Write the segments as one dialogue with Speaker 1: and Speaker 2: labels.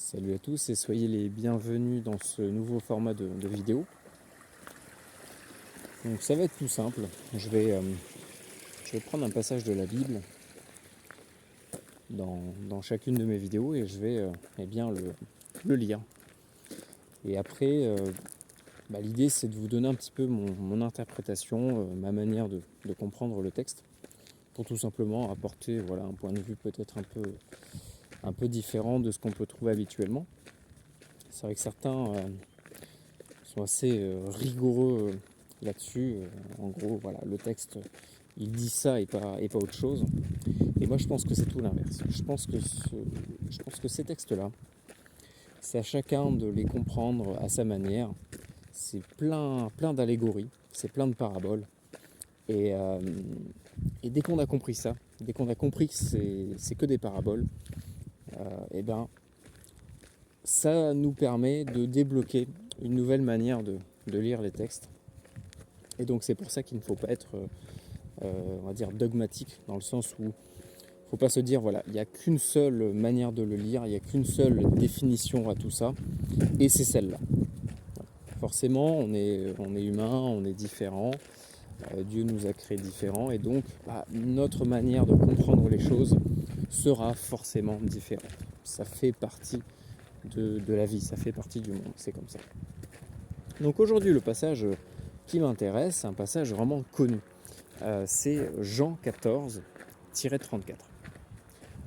Speaker 1: Salut à tous et soyez les bienvenus dans ce nouveau format de vidéo. Donc ça va être tout simple. Je vais prendre un passage de la Bible dans chacune de mes vidéos et je vais le lire. Et après, l'idée c'est de vous donner un petit peu mon interprétation, ma manière de comprendre le texte, pour tout simplement apporter un point de vue peut-être un peu différent de ce qu'on peut trouver habituellement. C'est vrai que certains sont assez rigoureux là-dessus. En gros, le texte, il dit ça et pas autre chose. Et moi, je pense que c'est tout l'inverse. Je pense que ces textes-là, c'est à chacun de les comprendre à sa manière. C'est plein d'allégories, c'est plein de paraboles. Et dès qu'on a compris ça, dès qu'on a compris que c'est que des paraboles, ça nous permet de débloquer une nouvelle manière de lire les textes. Et donc c'est pour ça qu'il ne faut pas être dogmatique, dans le sens où il ne faut pas se dire il n'y a qu'une seule manière de le lire, il n'y a qu'une seule définition à tout ça, et c'est celle-là. Forcément, on est humain, on est différent, Dieu nous a créés différents, et donc notre manière de comprendre les choses sera forcément différente. Ça fait partie de la vie, ça fait partie du monde, c'est comme ça. Donc aujourd'hui, le passage qui m'intéresse, c'est un passage vraiment connu. C'est Jean 14-34.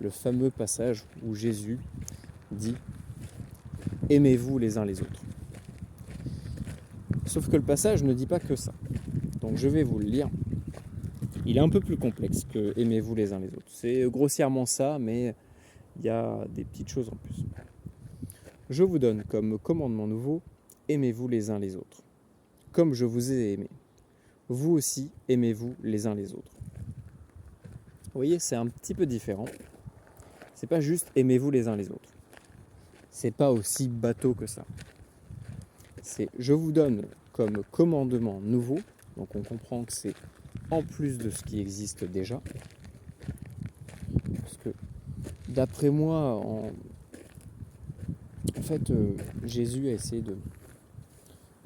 Speaker 1: Le fameux passage où Jésus dit « Aimez-vous les uns les autres ». Sauf que le passage ne dit pas que ça. Donc je vais vous le lire. Il est un peu plus complexe que « Aimez-vous les uns les autres ». C'est grossièrement ça, mais il y a des petites choses en plus. Je vous donne comme commandement nouveau « Aimez-vous les uns les autres ». Comme je vous ai aimé, vous aussi aimez-vous les uns les autres. Vous voyez, c'est un petit peu différent. C'est pas juste aimez-vous les uns les autres. C'est pas aussi bateau que ça. C'est je vous donne comme commandement nouveau, donc on comprend que c'est en plus de ce qui existe déjà. Parce que d'après moi, en fait, Jésus a essayé de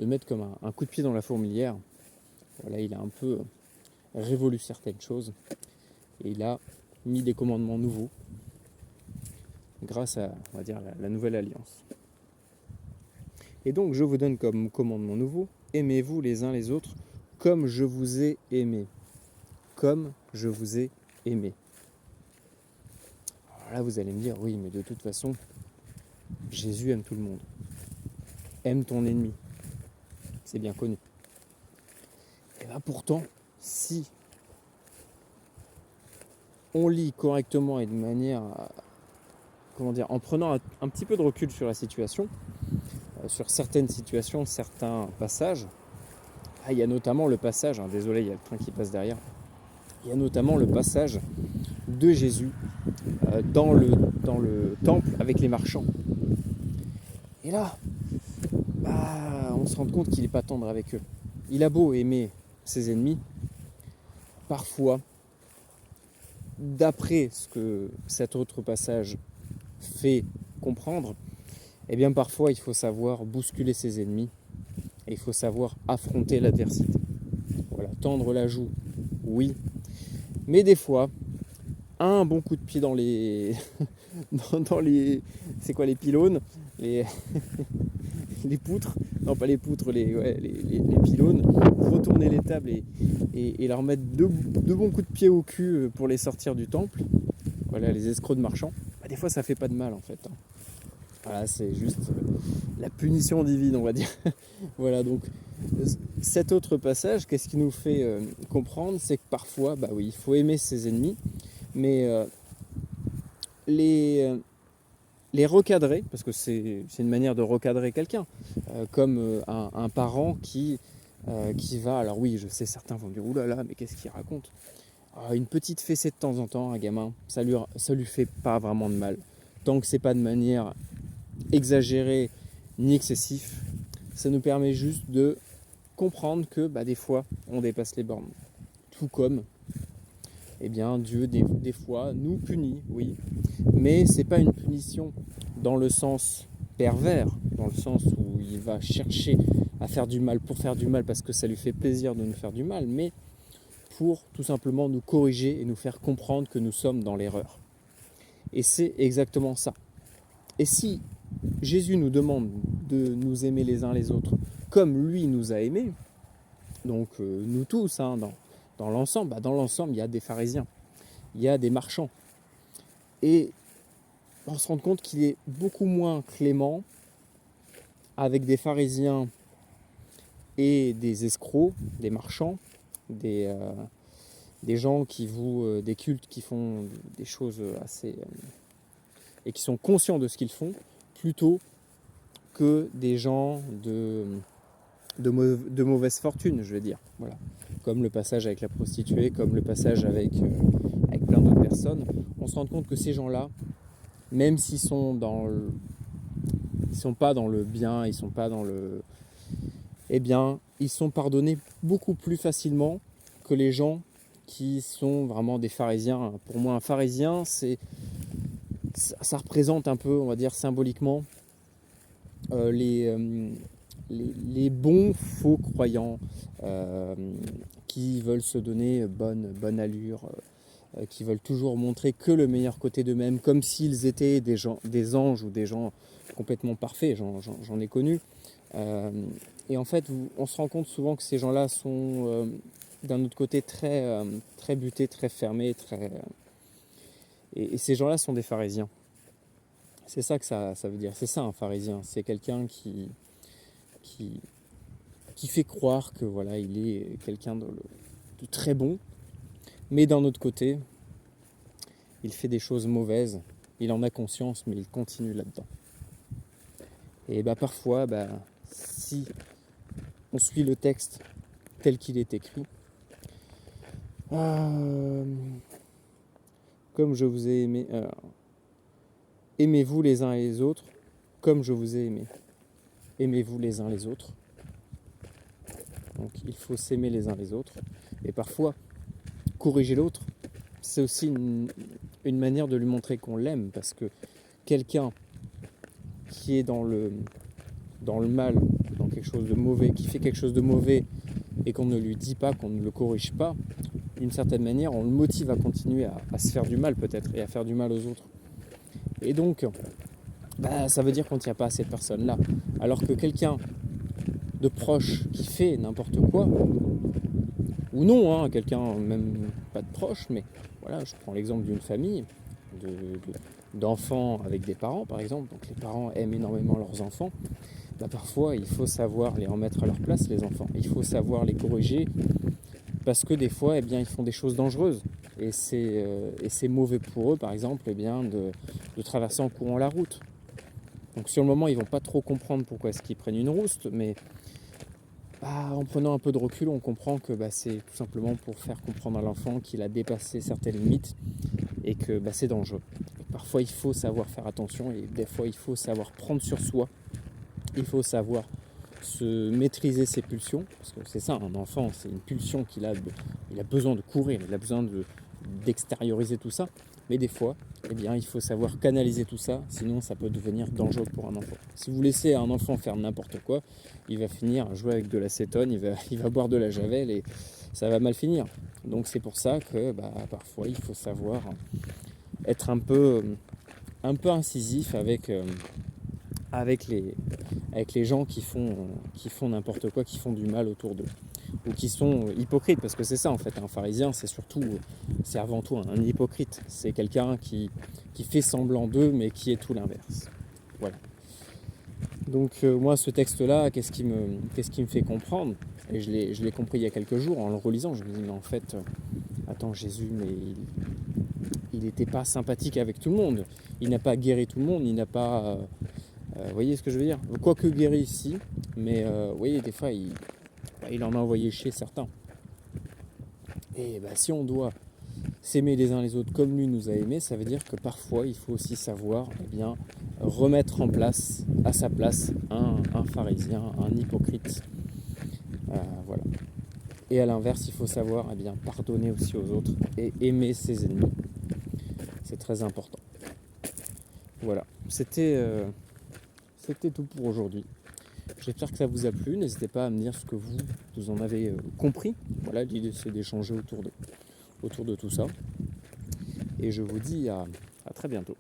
Speaker 1: mettre comme un coup de pied dans la fourmilière. Il a un peu révolu certaines choses et il a mis des commandements nouveaux grâce à, la nouvelle alliance. Et donc je vous donne comme commandement nouveau, aimez-vous les uns les autres comme je vous ai aimé. Comme je vous ai aimé. Alors là vous allez me dire, oui mais de toute façon, Jésus aime tout le monde. Aime ton ennemi. C'est bien connu. Et bien pourtant, si on lit correctement et de manière, en prenant un petit peu de recul sur la situation, sur certaines situations, certains passages, il y a notamment le passage, désolé, il y a le train qui passe derrière, il y a notamment le passage de Jésus dans le temple avec les marchands. Et là, on se rend compte qu'il n'est pas tendre avec eux. Il a beau aimer ses ennemis, parfois, d'après ce que cet autre passage fait comprendre, parfois il faut savoir bousculer ses ennemis et il faut savoir affronter l'adversité. Tendre la joue, oui, mais des fois, un bon coup de pied dans les dans les c'est quoi, les pylônes, les poutres, non pas les poutres, les pylônes, retourner les tables et leur mettre deux bons coups de pied au cul pour les sortir du temple, les escrocs de marchands, des fois ça fait pas de mal en fait. C'est juste la punition divine, on va dire. Donc cet autre passage, qu'est-ce qui nous fait comprendre, c'est que parfois, il faut aimer ses ennemis, mais les recadrer, parce que c'est une manière de recadrer quelqu'un, comme un parent qui va, alors oui, je sais, certains vont me dire, oulala, mais qu'est-ce qu'il raconte ? Une petite fessée de temps en temps, un gamin, ça lui fait pas vraiment de mal, tant que c'est pas de manière exagérée ni excessif. Ça nous permet juste de comprendre que des fois on dépasse les bornes, tout comme eh bien Dieu des fois nous punit, oui. Mais c'est pas une punition dans le sens pervers, dans le sens où il va chercher à faire du mal pour faire du mal parce que ça lui fait plaisir de nous faire du mal, mais pour tout simplement nous corriger et nous faire comprendre que nous sommes dans l'erreur. Et c'est exactement ça. Et si Jésus nous demande de nous aimer les uns les autres comme lui nous a aimés, donc nous tous, hein, dans l'ensemble, il y a des pharisiens, il y a des marchands. Et on se rend compte qu'il est beaucoup moins clément avec des pharisiens et des escrocs, des marchands, des gens qui vouent des cultes, qui font des choses assez... et qui sont conscients de ce qu'ils font, plutôt que des gens de mauvaise fortune, je veux dire. Voilà. Comme le passage avec la prostituée, comme le passage avec plein d'autres personnes. On se rend compte que ces gens-là, même s'ils sont ils sont pas dans le bien, ils sont pas dans le... Eh bien, ils sont pardonnés beaucoup plus facilement que les gens qui sont vraiment des pharisiens. Pour moi, un pharisien, ça représente un peu, on va dire symboliquement, les bons faux croyants qui veulent se donner bonne allure, qui veulent toujours montrer que le meilleur côté d'eux-mêmes, comme s'ils étaient des anges ou des gens complètement parfaits. J'en ai connu. Et en fait, on se rend compte souvent que ces gens-là sont d'un autre côté très butés, très fermés, et ces gens-là sont des pharisiens. C'est ça que ça veut dire. C'est ça un pharisien. C'est quelqu'un qui fait croire que voilà, il est quelqu'un de très bon, mais d'un autre côté, il fait des choses mauvaises. Il en a conscience, mais il continue là-dedans. Et parfois, si on suit le texte tel qu'il est écrit, comme je vous ai aimé, aimez-vous les uns et les autres comme je vous ai aimé. Aimez-vous les uns les autres. Donc il faut s'aimer les uns les autres. Et parfois, corriger l'autre, c'est aussi une manière de lui montrer qu'on l'aime. Parce que quelqu'un qui est dans le mal, dans quelque chose de mauvais, qui fait quelque chose de mauvais et qu'on ne lui dit pas, qu'on ne le corrige pas, d'une certaine manière, on le motive à continuer à se faire du mal peut-être et à faire du mal aux autres. Et donc, ça veut dire qu'on ne tient pas à cette personne-là. Alors que quelqu'un de proche qui fait n'importe quoi, ou non, hein, quelqu'un même pas de proche, mais voilà, je prends l'exemple d'une famille, d'enfants avec des parents par exemple, donc les parents aiment énormément leurs enfants, parfois il faut savoir les remettre à leur place, les enfants, il faut savoir les corriger, parce que des fois, ils font des choses dangereuses, et c'est mauvais pour eux, par exemple, de traverser en courant la route. Donc sur le moment, ils vont pas trop comprendre pourquoi est-ce qu'ils prennent une rouste, mais en prenant un peu de recul, on comprend que c'est tout simplement pour faire comprendre à l'enfant qu'il a dépassé certaines limites et que c'est dangereux. Et parfois, il faut savoir faire attention, et des fois, il faut savoir prendre sur soi, il faut savoir se maîtriser ses pulsions, parce que c'est ça, un enfant, c'est une pulsion qu'il a, il a besoin de courir, il a besoin d'extérioriser tout ça, mais des fois, il faut savoir canaliser tout ça, sinon ça peut devenir dangereux pour un enfant. Si vous laissez un enfant faire n'importe quoi, il va finir à jouer avec de l'acétone, il va boire de la javel et ça va mal finir. Donc c'est pour ça que parfois il faut savoir être un peu incisif avec les gens qui font n'importe quoi, qui font du mal autour d'eux, ou qui sont hypocrites, parce que c'est ça en fait, un pharisien c'est avant tout un hypocrite, c'est quelqu'un qui fait semblant d'eux mais qui est tout l'inverse. Voilà. Donc moi ce texte-là, qu'est-ce qui me fait comprendre, et je l'ai compris il y a quelques jours en le relisant, je me dis mais en fait, attends, Jésus, mais il n'était pas sympathique avec tout le monde, il n'a pas guéri tout le monde, il n'a pas... vous voyez ce que je veux dire? Quoique guéri ici, mais vous voyez, des fois, il en a envoyé chez certains. Et si on doit s'aimer les uns les autres comme lui nous a aimés, ça veut dire que parfois, il faut aussi savoir remettre en place, à sa place, un pharisien, un hypocrite. Voilà. Et à l'inverse, il faut savoir pardonner aussi aux autres et aimer ses ennemis. C'est très important. Voilà, c'était tout pour aujourd'hui. J'espère que ça vous a plu. N'hésitez pas à me dire ce que vous en avez compris. Voilà, l'idée c'est d'échanger autour de tout ça. Et je vous dis à très bientôt.